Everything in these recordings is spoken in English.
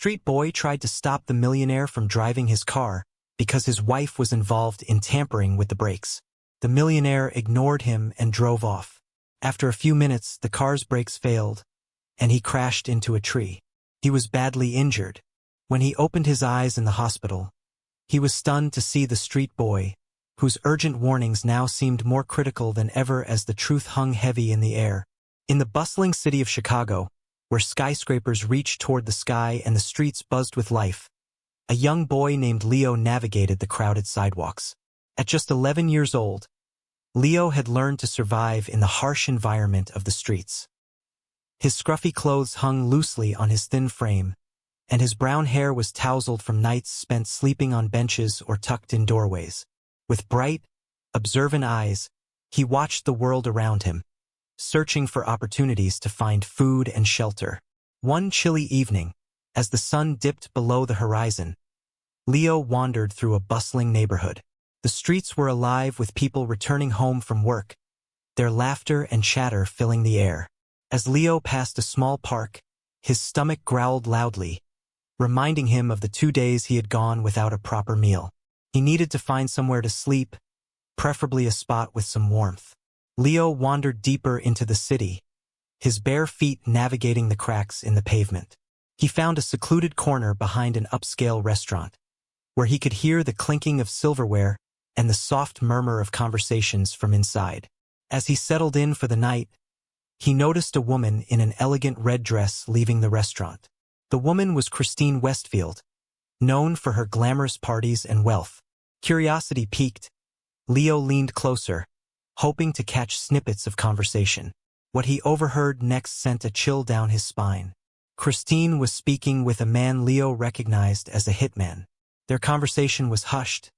street boy tried to stop the millionaire from driving his car because his wife was involved in tampering with the brakes. The millionaire ignored him and drove off. After a few minutes, the car's brakes failed, and he crashed into a tree. He was badly injured. When he opened his eyes in the hospital, he was stunned to see the street boy, whose urgent warnings now seemed more critical than ever as the truth hung heavy in the air. In the bustling city of Chicago, where skyscrapers reached toward the sky and the streets buzzed with life, a young boy named Leo navigated the crowded sidewalks. At just 11 years old, Leo had learned to survive in the harsh environment of the streets. His scruffy clothes hung loosely on his thin frame, and his brown hair was tousled from nights spent sleeping on benches or tucked in doorways. With bright, observant eyes, he watched the world around him, searching for opportunities to find food and shelter. One chilly evening, as the sun dipped below the horizon, Leo wandered through a bustling neighborhood. The streets were alive with people returning home from work, their laughter and chatter filling the air. As Leo passed a small park, his stomach growled loudly, reminding him of the 2 days he had gone without a proper meal. He needed to find somewhere to sleep, preferably a spot with some warmth. Leo wandered deeper into the city, his bare feet navigating the cracks in the pavement. He found a secluded corner behind an upscale restaurant, where he could hear the clinking of silverware and the soft murmur of conversations from inside. As he settled in for the night, he noticed a woman in an elegant red dress leaving the restaurant. The woman was Christine Westfield, known for her glamorous parties and wealth. Curiosity piqued, Leo leaned closer, hoping to catch snippets of conversation. What he overheard next sent a chill down his spine. Christine was speaking with a man Leo recognized as a hitman. Their conversation was hushed,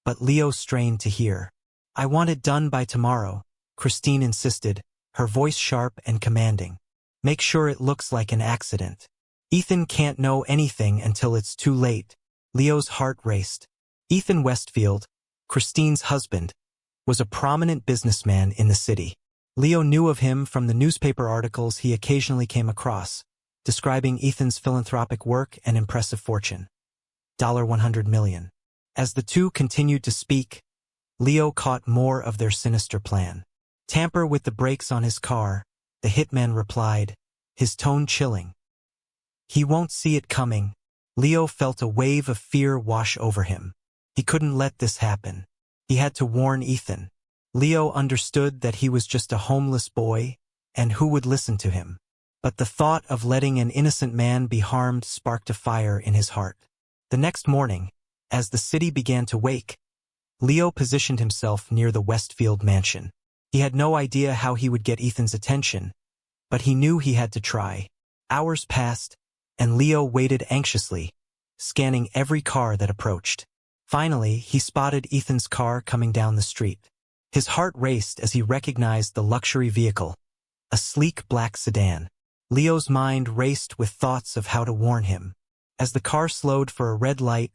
but Leo strained to hear. "I want it done by tomorrow," Christine insisted, her voice sharp and commanding. "Make sure it looks like an accident. Ethan can't know anything until it's too late." Leo's heart raced. Ethan Westfield, Christine's husband, was a prominent businessman in the city. Leo knew of him from the newspaper articles he occasionally came across, describing Ethan's philanthropic work and impressive fortune. $100 million. As the two continued to speak, Leo caught more of their sinister plan. "Tamper with the brakes on his car," the hitman replied, his tone chilling. "He won't see it coming." Leo felt a wave of fear wash over him. He couldn't let this happen. He had to warn Ethan. Leo understood that he was just a homeless boy, and who would listen to him? But the thought of letting an innocent man be harmed sparked a fire in his heart. The next morning, as the city began to wake, Leo positioned himself near the Westfield mansion. He had no idea how he would get Ethan's attention, but he knew he had to try. Hours passed, and Leo waited anxiously, scanning every car that approached. Finally, he spotted Ethan's car coming down the street. His heart raced as he recognized the luxury vehicle, a sleek black sedan. Leo's mind raced with thoughts of how to warn him. As the car slowed for a red light,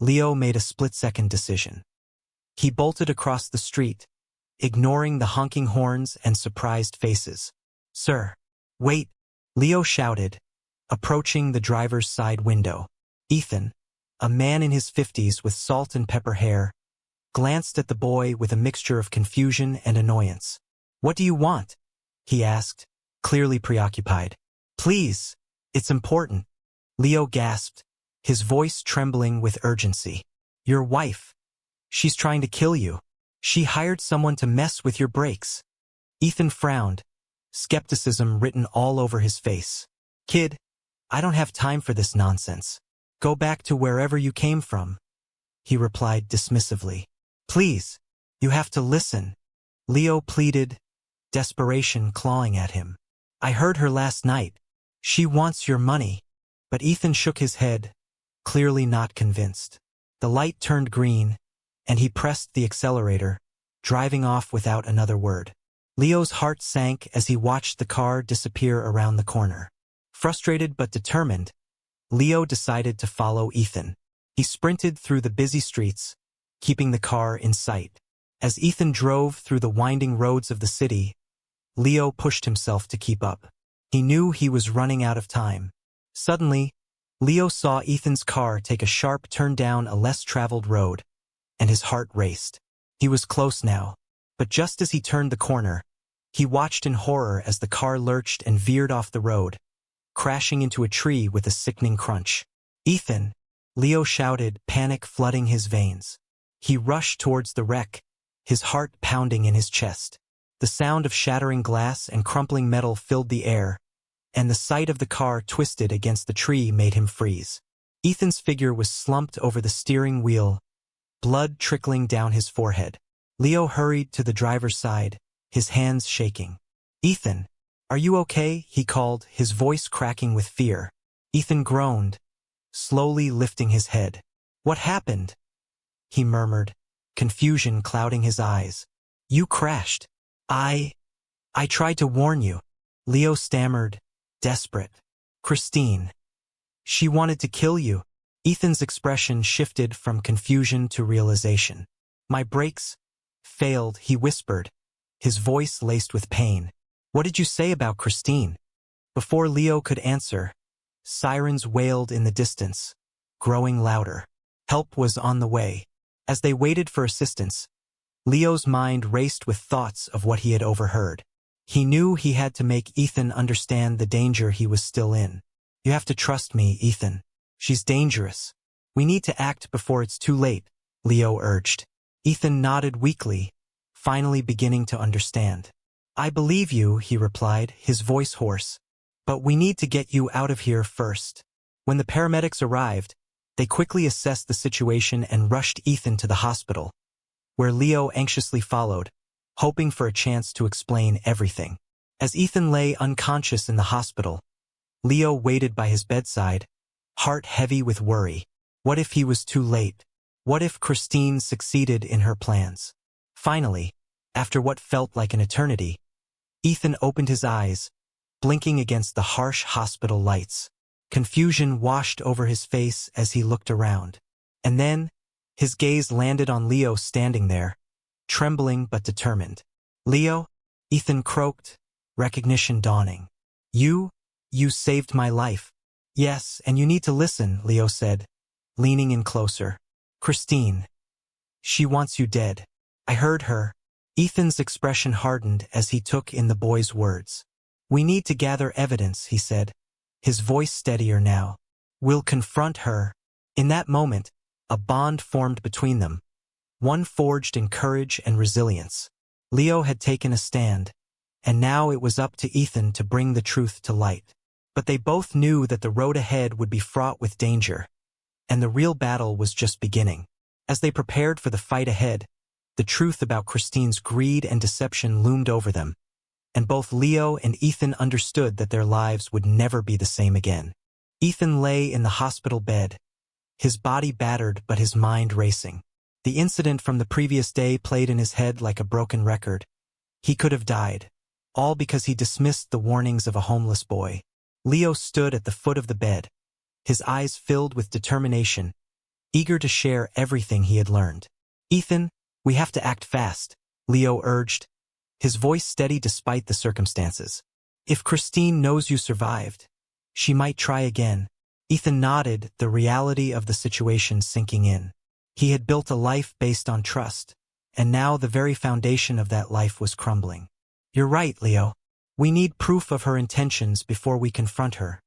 Leo made a split-second decision. He bolted across the street, ignoring the honking horns and surprised faces. "Sir, wait," Leo shouted, approaching the driver's side window. Ethan, a man in his 50s with salt and pepper hair, glanced at the boy with a mixture of confusion and annoyance. "What do you want?" he asked, clearly preoccupied. "Please, it's important," Leo gasped, his voice trembling with urgency. "Your wife. She's trying to kill you. She hired someone to mess with your brakes." Ethan frowned, skepticism written all over his face. "Kid, I don't have time for this nonsense. Go back to wherever you came from," he replied dismissively. "Please, you have to listen," Leo pleaded, desperation clawing at him. "I heard her last night. She wants your money." But Ethan shook his head, clearly not convinced. The light turned green, and he pressed the accelerator, driving off without another word. Leo's heart sank as he watched the car disappear around the corner. Frustrated but determined, Leo decided to follow Ethan. He sprinted through the busy streets, keeping the car in sight. As Ethan drove through the winding roads of the city, Leo pushed himself to keep up. He knew he was running out of time. Suddenly, Leo saw Ethan's car take a sharp turn down a less traveled road, and his heart raced. He was close now, but just as he turned the corner, he watched in horror as the car lurched and veered off the road, crashing into a tree with a sickening crunch. "Ethan!" Leo shouted, panic flooding his veins. He rushed towards the wreck, his heart pounding in his chest. The sound of shattering glass and crumpling metal filled the air, and the sight of the car twisted against the tree made him freeze. Ethan's figure was slumped over the steering wheel, blood trickling down his forehead. Leo hurried to the driver's side, his hands shaking. "Ethan, are you okay?" he called, his voice cracking with fear. Ethan groaned, slowly lifting his head. "What happened?" he murmured, confusion clouding his eyes. "You crashed. I tried to warn you," Leo stammered, desperate. "Christine. She wanted to kill you." Ethan's expression shifted from confusion to realization. "My brakes failed," he whispered, his voice laced with pain. "What did you say about Christine?" Before Leo could answer, sirens wailed in the distance, growing louder. Help was on the way. As they waited for assistance, Leo's mind raced with thoughts of what he had overheard. He knew he had to make Ethan understand the danger he was still in. "You have to trust me, Ethan. She's dangerous. We need to act before it's too late," Leo urged. Ethan nodded weakly, finally beginning to understand. "I believe you," he replied, his voice hoarse. "But we need to get you out of here first." When the paramedics arrived, they quickly assessed the situation and rushed Ethan to the hospital, where Leo anxiously followed, hoping for a chance to explain everything. As Ethan lay unconscious in the hospital, Leo waited by his bedside, heart heavy with worry. What if he was too late? What if Christine succeeded in her plans? Finally, after what felt like an eternity, Ethan opened his eyes, blinking against the harsh hospital lights. Confusion washed over his face as he looked around. And then, his gaze landed on Leo standing there, trembling but determined. "Leo?" Ethan croaked, recognition dawning. You saved my life." "Yes, and you need to listen," Leo said, leaning in closer. "Christine. She wants you dead." "I heard her." Ethan's expression hardened as he took in the boy's words. "We need to gather evidence," he said, his voice steadier now. "We'll confront her." In that moment, a bond formed between them, one forged in courage and resilience. Leo had taken a stand, and now it was up to Ethan to bring the truth to light. But they both knew that the road ahead would be fraught with danger, and the real battle was just beginning. As they prepared for the fight ahead, the truth about Christine's greed and deception loomed over them, and both Leo and Ethan understood that their lives would never be the same again. Ethan lay in the hospital bed, his body battered but his mind racing. The incident from the previous day played in his head like a broken record. He could have died, all because he dismissed the warnings of a homeless boy. Leo stood at the foot of the bed, his eyes filled with determination, eager to share everything he had learned. "Ethan, we have to act fast," Leo urged, his voice steady despite the circumstances. "If Christine knows you survived, she might try again." Ethan nodded, the reality of the situation sinking in. He had built a life based on trust, and now the very foundation of that life was crumbling. "You're right, Leo. We need proof of her intentions before we confront her,"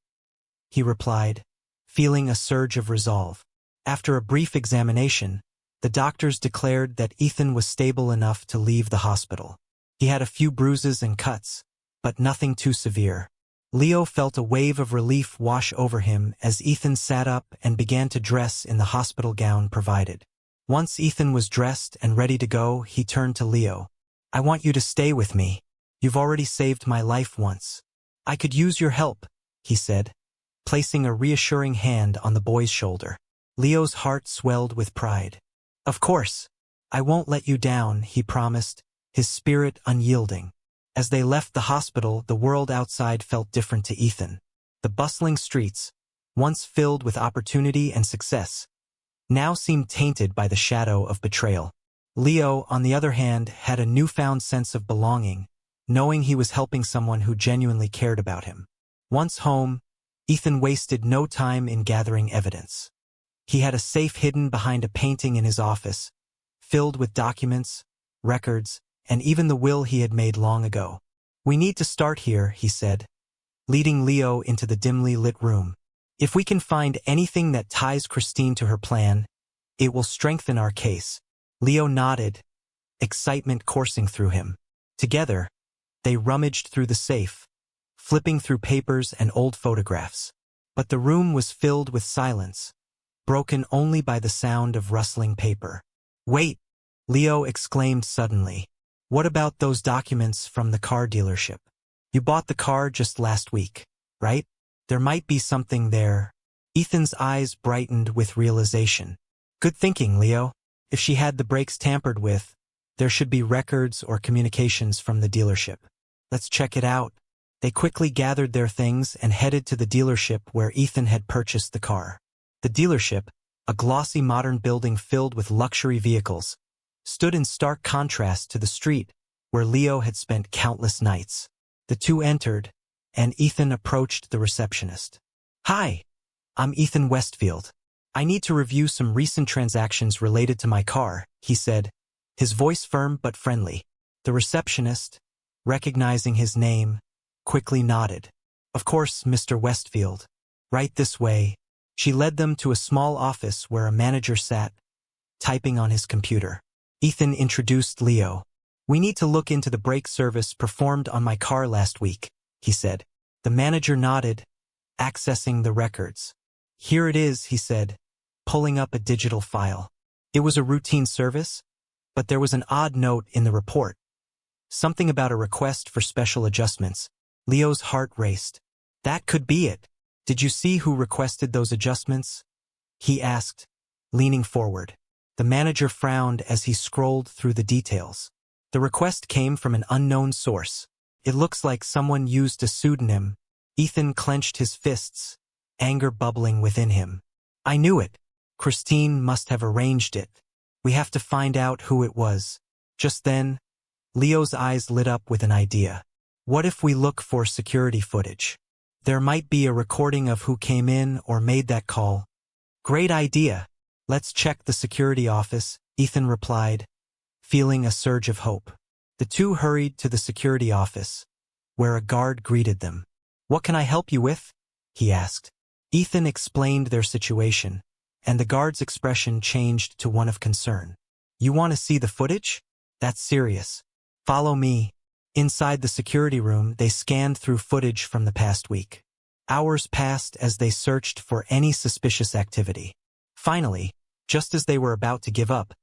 he replied, feeling a surge of resolve. After a brief examination, the doctors declared that Ethan was stable enough to leave the hospital. He had a few bruises and cuts, but nothing too severe. Leo felt a wave of relief wash over him as Ethan sat up and began to dress in the hospital gown provided. Once Ethan was dressed and ready to go, he turned to Leo. "I want you to stay with me. You've already saved my life once. I could use your help," he said, placing a reassuring hand on the boy's shoulder. Leo's heart swelled with pride. "Of course. I won't let you down," he promised, his spirit unyielding. As they left the hospital, the world outside felt different to Ethan. The bustling streets, once filled with opportunity and success, now seemed tainted by the shadow of betrayal. Leo, on the other hand, had a newfound sense of belonging, knowing he was helping someone who genuinely cared about him. Once home, Ethan wasted no time in gathering evidence. He had a safe hidden behind a painting in his office, filled with documents, records, and even the will he had made long ago. "We need to start here," he said, leading Leo into the dimly lit room. "If we can find anything that ties Christine to her plan, it will strengthen our case." Leo nodded, excitement coursing through him. Together, they rummaged through the safe, flipping through papers and old photographs. But the room was filled with silence, broken only by the sound of rustling paper. "Wait!" Leo exclaimed suddenly. "What about those documents from the car dealership? You bought the car just last week, right? There might be something there." Ethan's eyes brightened with realization. "Good thinking, Leo. If she had the brakes tampered with, there should be records or communications from the dealership. Let's check it out." They quickly gathered their things and headed to the dealership where Ethan had purchased the car. The dealership, a glossy modern building filled with luxury vehicles, stood in stark contrast to the street where Leo had spent countless nights. The two entered, and Ethan approached the receptionist. "Hi, I'm Ethan Westfield. I need to review some recent transactions related to my car," he said, his voice firm but friendly. The receptionist, recognizing his name, quickly nodded. "Of course, Mr. Westfield. Right this way." She led them to a small office where a manager sat, typing on his computer. Ethan introduced Leo. "We need to look into the brake service performed on my car last week," he said. The manager nodded, accessing the records. "Here it is," he said, pulling up a digital file. It was a routine service, but there was an odd note in the report. Something about a request for special adjustments. Leo's heart raced. That could be it. "Did you see who requested those adjustments?" he asked, leaning forward. The manager frowned as he scrolled through the details. The request came from an unknown source. "It looks like someone used a pseudonym." Ethan clenched his fists, anger bubbling within him. "I knew it. Christine must have arranged it. We have to find out who it was." Just then, Leo's eyes lit up with an idea. "What if we look for security footage? There might be a recording of who came in or made that call." "Great idea. Let's check the security office," Ethan replied, feeling a surge of hope. The two hurried to the security office, where a guard greeted them. "What can I help you with?" he asked. Ethan explained their situation, and the guard's expression changed to one of concern. "You want to see the footage? That's serious. Follow me." Inside the security room, they scanned through footage from the past week. Hours passed as they searched for any suspicious activity. Finally, just as they were about to give up,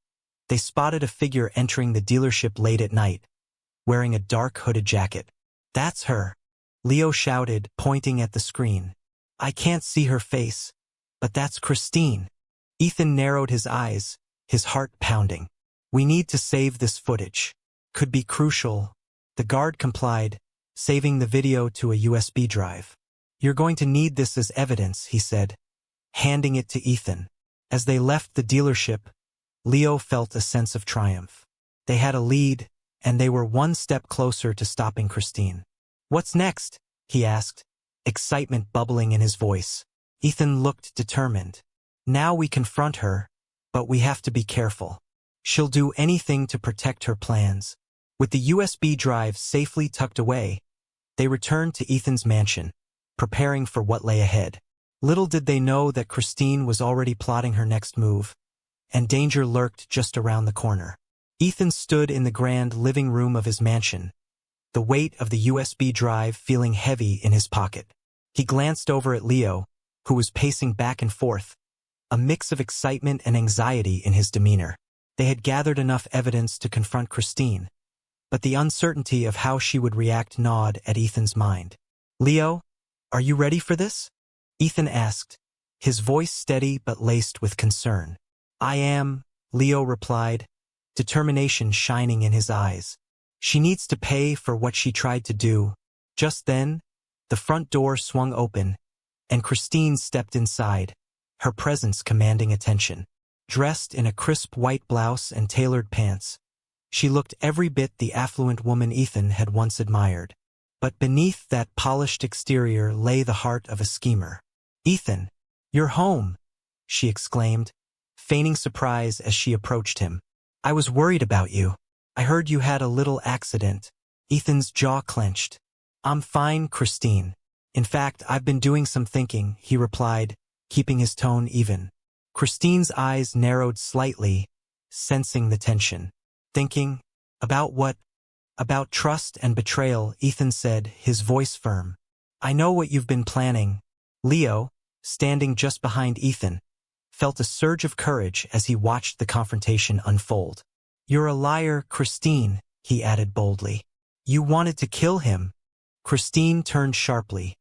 they spotted a figure entering the dealership late at night, wearing a dark hooded jacket. "That's her," Leo shouted, pointing at the screen. "I can't see her face, but that's Christine." Ethan narrowed his eyes, his heart pounding. "We need to save this footage. Could be crucial." The guard complied, saving the video to a USB drive. "You're going to need this as evidence," he said, handing it to Ethan. As they left the dealership, Leo felt a sense of triumph. They had a lead, and they were one step closer to stopping Christine. "What's next?" he asked, excitement bubbling in his voice. Ethan looked determined. "Now we confront her, but we have to be careful. She'll do anything to protect her plans." With the USB drive safely tucked away, they returned to Ethan's mansion, preparing for what lay ahead. Little did they know that Christine was already plotting her next move, and danger lurked just around the corner. Ethan stood in the grand living room of his mansion, the weight of the USB drive feeling heavy in his pocket. He glanced over at Leo, who was pacing back and forth, a mix of excitement and anxiety in his demeanor. They had gathered enough evidence to confront Christine, but the uncertainty of how she would react gnawed at Ethan's mind. "Leo, are you ready for this?" Ethan asked, his voice steady but laced with concern. "I am," Leo replied, determination shining in his eyes. "She needs to pay for what she tried to do." Just then, the front door swung open, and Christine stepped inside, her presence commanding attention. Dressed in a crisp white blouse and tailored pants, she looked every bit the affluent woman Ethan had once admired. But beneath that polished exterior lay the heart of a schemer. "Ethan, you're home," she exclaimed, feigning surprise as she approached him. "I was worried about you. I heard you had a little accident." Ethan's jaw clenched. "I'm fine, Christine. In fact, I've been doing some thinking," he replied, keeping his tone even. Christine's eyes narrowed slightly, sensing the tension. "Thinking? About what?" "About trust and betrayal," Ethan said, his voice firm. "I know what you've been planning." Leo, standing just behind Ethan, felt a surge of courage as he watched the confrontation unfold. "You're a liar, Christine," he added boldly. "You wanted to kill him." Christine turned sharply,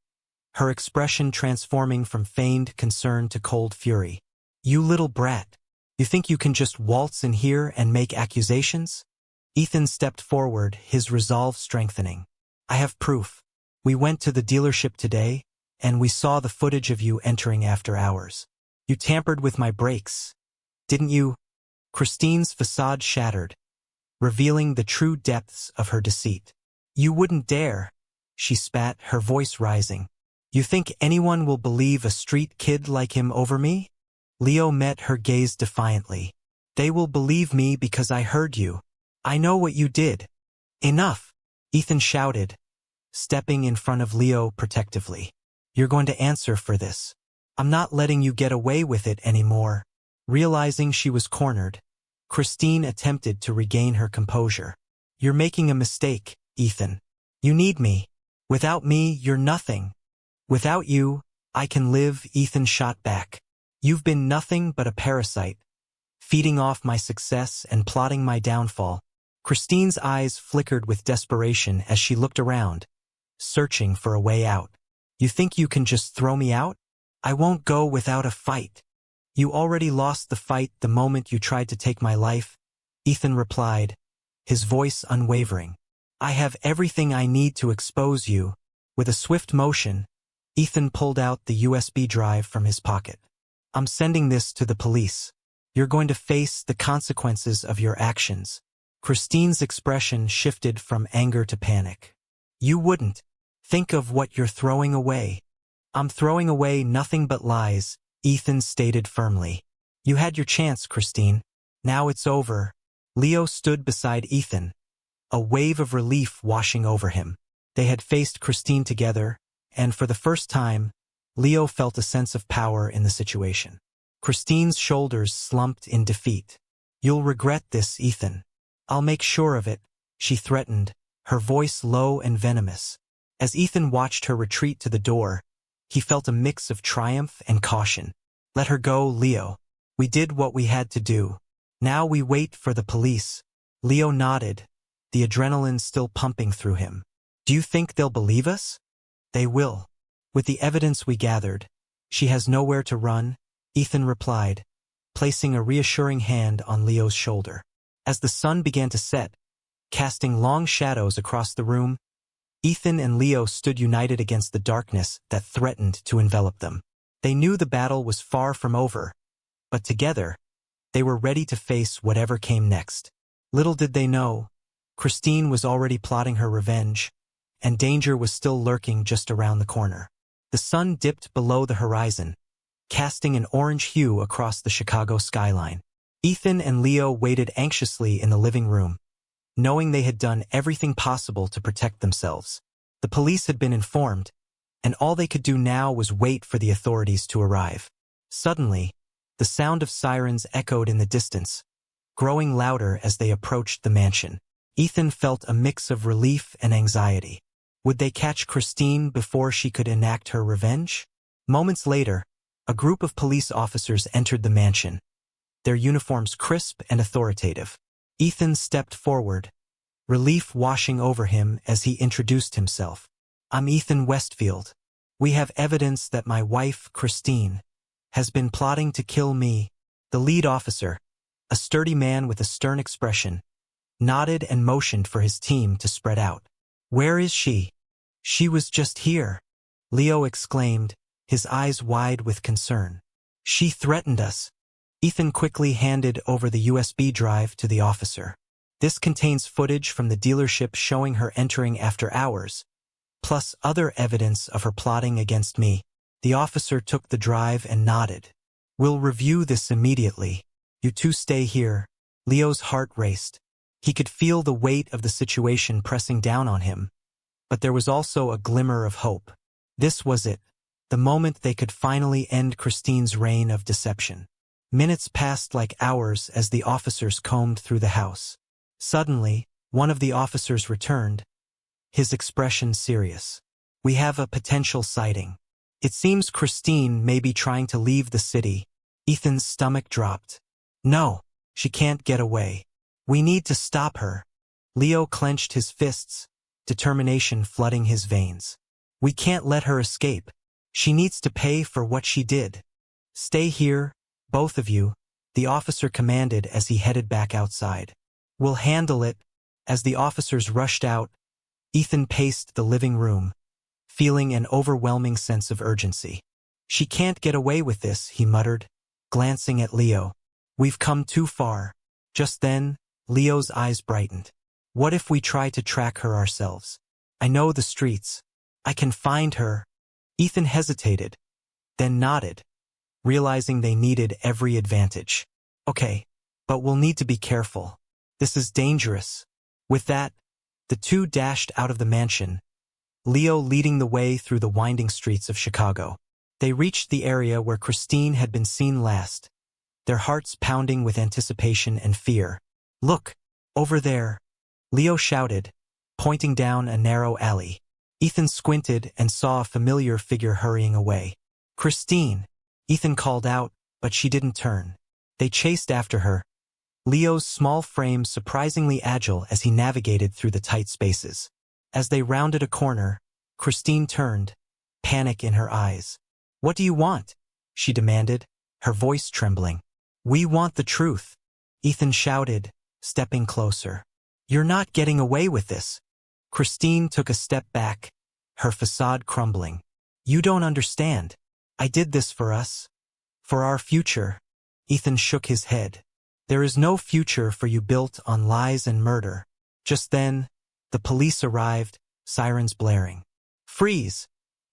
her expression transforming from feigned concern to cold fury. "You little brat. You think you can just waltz in here and make accusations?" Ethan stepped forward, his resolve strengthening. "I have proof. We went to the dealership today, and we saw the footage of you entering after hours. You tampered with my brakes, didn't you?" Christine's facade shattered, revealing the true depths of her deceit. "You wouldn't dare," she spat, her voice rising. "You think anyone will believe a street kid like him over me?" Leo met her gaze defiantly. "They will believe me because I heard you. I know what you did." "Enough!" Ethan shouted, stepping in front of Leo protectively. "You're going to answer for this. I'm not letting you get away with it anymore." Realizing she was cornered, Christine attempted to regain her composure. "You're making a mistake, Ethan. You need me. Without me, you're nothing." "Without you, I can live," Ethan shot back. "You've been nothing but a parasite, feeding off my success and plotting my downfall." Christine's eyes flickered with desperation as she looked around, searching for a way out. "You think you can just throw me out? I won't go without a fight." "You already lost the fight the moment you tried to take my life," Ethan replied, his voice unwavering. "I have everything I need to expose you." With a swift motion, Ethan pulled out the USB drive from his pocket. "I'm sending this to the police. You're going to face the consequences of your actions." Christine's expression shifted from anger to panic. "You wouldn't. Think of what you're throwing away." "I'm throwing away nothing but lies," Ethan stated firmly. "You had your chance, Christine. Now it's over." Leo stood beside Ethan, a wave of relief washing over him. They had faced Christine together, and for the first time, Leo felt a sense of power in the situation. Christine's shoulders slumped in defeat. "You'll regret this, Ethan." "I'll make sure of it," she threatened, her voice low and venomous. As Ethan watched her retreat to the door, he felt a mix of triumph and caution. "Let her go, Leo. We did what we had to do. Now we wait for the police." Leo nodded, the adrenaline still pumping through him. "Do you think they'll believe us?" "They will. With the evidence we gathered." "She has nowhere to run," Ethan replied, placing a reassuring hand on Leo's shoulder. As the sun began to set, casting long shadows across the room, Ethan and Leo stood united against the darkness that threatened to envelop them. They knew the battle was far from over, but together, they were ready to face whatever came next. Little did they know, Christine was already plotting her revenge, and danger was still lurking just around the corner. The sun dipped below the horizon, casting an orange hue across the Chicago skyline. Ethan and Leo waited anxiously in the living room, knowing they had done everything possible to protect themselves. The police had been informed, and all they could do now was wait for the authorities to arrive. Suddenly, the sound of sirens echoed in the distance, growing louder as they approached the mansion. Ethan felt a mix of relief and anxiety. Would they catch Christine before she could enact her revenge? Moments later, a group of police officers entered the mansion, their uniforms crisp and authoritative. Ethan stepped forward, relief washing over him as he introduced himself. "I'm Ethan Westfield. We have evidence that my wife, Christine, has been plotting to kill me." The lead officer, a sturdy man with a stern expression, nodded and motioned for his team to spread out. "Where is she?" "She was just here," Leo exclaimed, his eyes wide with concern. "She threatened us." Ethan quickly handed over the USB drive to the officer. "This contains footage from the dealership showing her entering after hours," plus other evidence of her plotting against me. The officer took the drive and nodded. We'll review this immediately. You two stay here. Leo's heart raced. He could feel the weight of the situation pressing down on him. But there was also a glimmer of hope. This was it, the moment they could finally end Christine's reign of deception. Minutes passed like hours as the officers combed through the house. Suddenly, one of the officers returned, his expression serious. We have a potential sighting. It seems Christine may be trying to leave the city. Ethan's stomach dropped. No, she can't get away. We need to stop her. Leo clenched his fists, determination flooding his veins. We can't let her escape. She needs to pay for what she did. Stay here, both of you, the officer commanded as he headed back outside. We'll handle it. As the officers rushed out, Ethan paced the living room, feeling an overwhelming sense of urgency. She can't get away with this, he muttered, glancing at Leo. We've come too far. Just then, Leo's eyes brightened. What if we try to track her ourselves? I know the streets. I can find her. Ethan hesitated, then nodded, realizing they needed every advantage. Okay, but we'll need to be careful. This is dangerous. With that, the two dashed out of the mansion, Leo leading the way through the winding streets of Chicago. They reached the area where Christine had been seen last, their hearts pounding with anticipation and fear. Look, over there, Leo shouted, pointing down a narrow alley. Ethan squinted and saw a familiar figure hurrying away. Christine, Ethan called out, but she didn't turn. They chased after her, Leo's small frame surprisingly agile as he navigated through the tight spaces. As they rounded a corner, Christine turned, panic in her eyes. What do you want? She demanded, her voice trembling. We want the truth, Ethan shouted, stepping closer. You're not getting away with this. Christine took a step back, her facade crumbling. You don't understand. I did this for us. For our future. Ethan shook his head. There is no future for you built on lies and murder. Just then, the police arrived, sirens blaring. Freeze!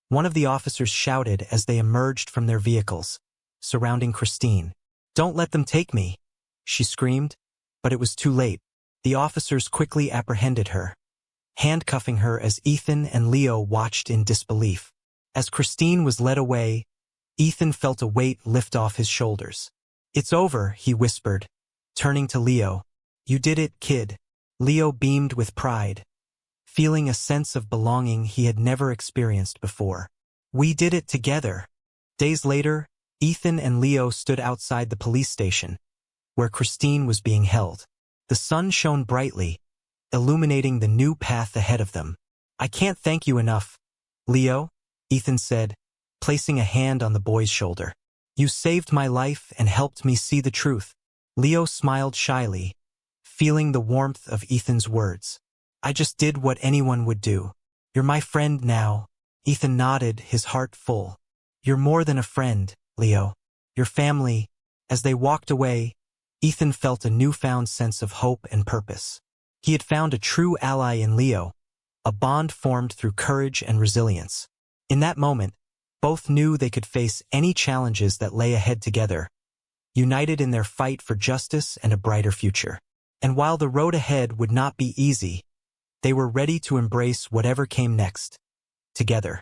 One of the officers shouted as they emerged from their vehicles, surrounding Christine. Don't let them take me, she screamed, but it was too late. The officers quickly apprehended her, handcuffing her as Ethan and Leo watched in disbelief. As Christine was led away, Ethan felt a weight lift off his shoulders. It's over, he whispered, turning to Leo. You did it, kid. Leo beamed with pride, feeling a sense of belonging he had never experienced before. We did it together. Days later, Ethan and Leo stood outside the police station, where Christine was being held. The sun shone brightly, illuminating the new path ahead of them. I can't thank you enough, Leo, Ethan said, placing a hand on the boy's shoulder. You saved my life and helped me see the truth. Leo smiled shyly, feeling the warmth of Ethan's words. I just did what anyone would do. You're my friend now. Ethan nodded, his heart full. You're more than a friend, Leo. Your family. As they walked away, Ethan felt a newfound sense of hope and purpose. He had found a true ally in Leo, a bond formed through courage and resilience. In that moment, both knew they could face any challenges that lay ahead together, united in their fight for justice and a brighter future. And while the road ahead would not be easy, they were ready to embrace whatever came next, together.